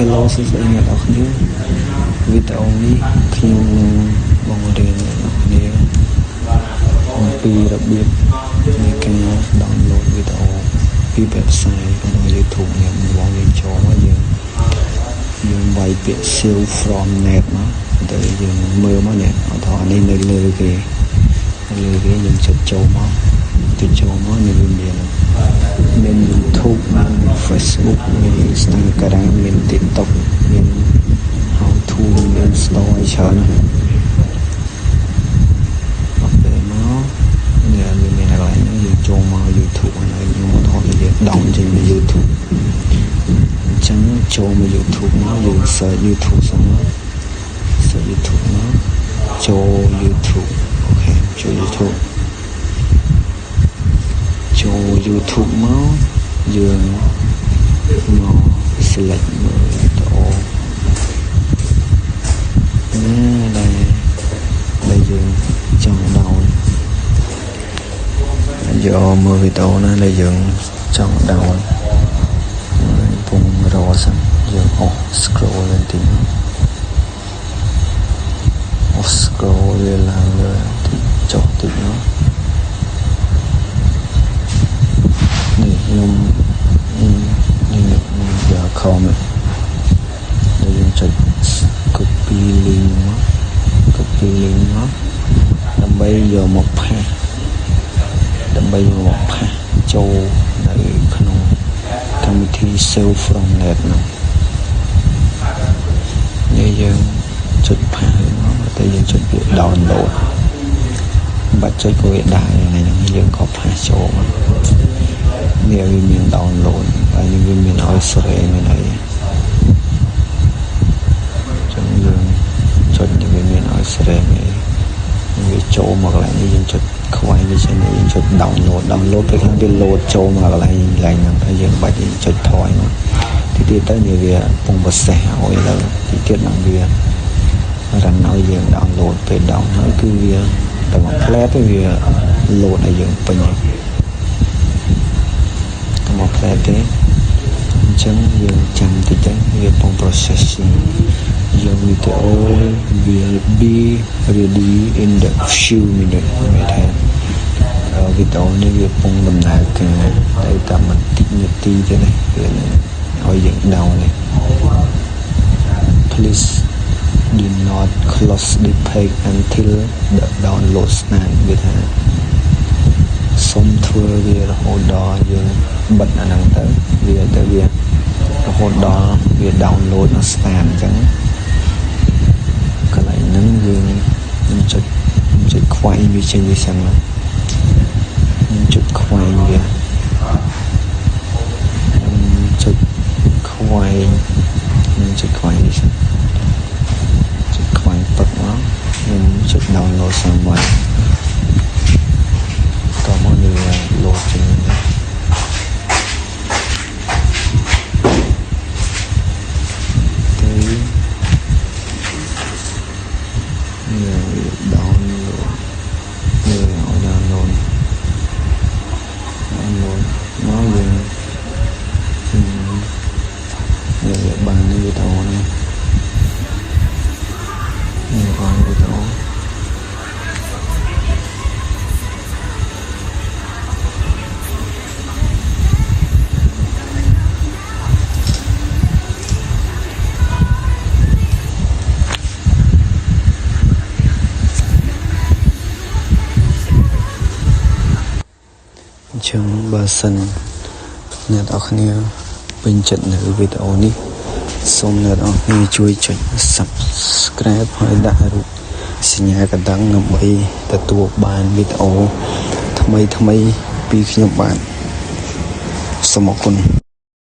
Hello សួស្តីអ្នកនរគ្នាវីដេអូនេះខ្ញុំនឹងបង្រៀនអ្នកនរគ្នាអំពីរបៀបនៃការ download វីដេអូពី website របស់ YouTube នេះរបស់យើងចូលមកយើងវាយពាក្យ save from net មកទៅយើងមើលមកនេះអត់ថានេះនៅលើគេយើងចុចចូលមកនេះវាមាន YouTube មាន Facebook មាន Instagram មាន TikTok មាន How to មាន Store ច្រើនអត់ពេលមកនេះមានកន្លែងនេះយើងចូលមក YouTube ហើយខ្ញុំថតវា down ចេញពី YouTube អញ្ចឹងចូលមក YouTube មកយើង search YouTube xong rồi search YouTube មកចូល YouTube អូខេចូល YouTube មកយើងមក select មើលវីដេអូដែលយើងចង់down យកមើលវីដេអូណាដែលយើងចង់down ពងរកសិនយើងអស់ scroll lên tí scroll វាឡើងលើទីចុះតិចនោះនេះខ្ញុំយក comment ដែលយើងចុច copy link មកដើម្បីយកមកផាសចូលនៅក្នុងកម្មវិធី save from net នោះនេះយើងចុចផាសមកតែយើងចុចពាក្យ download បាច់ចុចក៏វាដែរហ្នឹងយើងក៏ផាសចូលមកនេះវាមាន download ហើយនេះវាមានឲ្យស្រេមានអីចឹងយើងចុចនេះវាមានឲ្យស្រេមានវាចូលមកកន្លែងនេះយើងចុចខ្វែងវាចេញយើងចុច download ពេលខាងវា load ចូលមកកន្លែងហ្នឹងហើយយើងបាច់ចុចថយមកទីទៀតទៅនេះវាពងប្រសេសឲ្យទៅទីទៀតនឹងវារ៉ាន់ឲ្យយើង download ពេល down ហើយគឺវាតែមកផ្លែទៅវា load ឲ្យយើងពេញមកផ្លែទេអញ្ចឹងយើងចាំតិចទៅវាពង processing យើងវីដេអូ will be ready in the few minutes មានថាវីដេអូនេះវាពងដំណើរការតែតាមបន្តិចនាទីទេណាវាឲ្យយើង down នេះ please do not close the page until the download start វាថាសុំធ្វើវារហូតដល់យើងបិទអាហ្នឹងទៅវារហូតដល់វា download នៅ start អញ្ចឹងកន្លែងហ្នឹងយើងចុចខ្វែងវាចេញវាសិនមកចុចខ្វែងវាចុចខ្វែងនេះសិនចុចខ្វែងពឹកមកខ្ញុំចុច download xong rồi có mọi người load trên này tới người download nó dừng người bằng cái video này người còn videoចឹងបើសិនអ្នកនរគ្នាពេញចិត្តនៅវីដេអូនេះសូមអ្នកនរគ្នាជួយចុច Subscribe ហើយដាក់រូបសញ្ញាកណ្ដឹងដើម្បីទទួលបានវីដេអូថ្មីពីខ្ញុំបាទសូមអរគុណ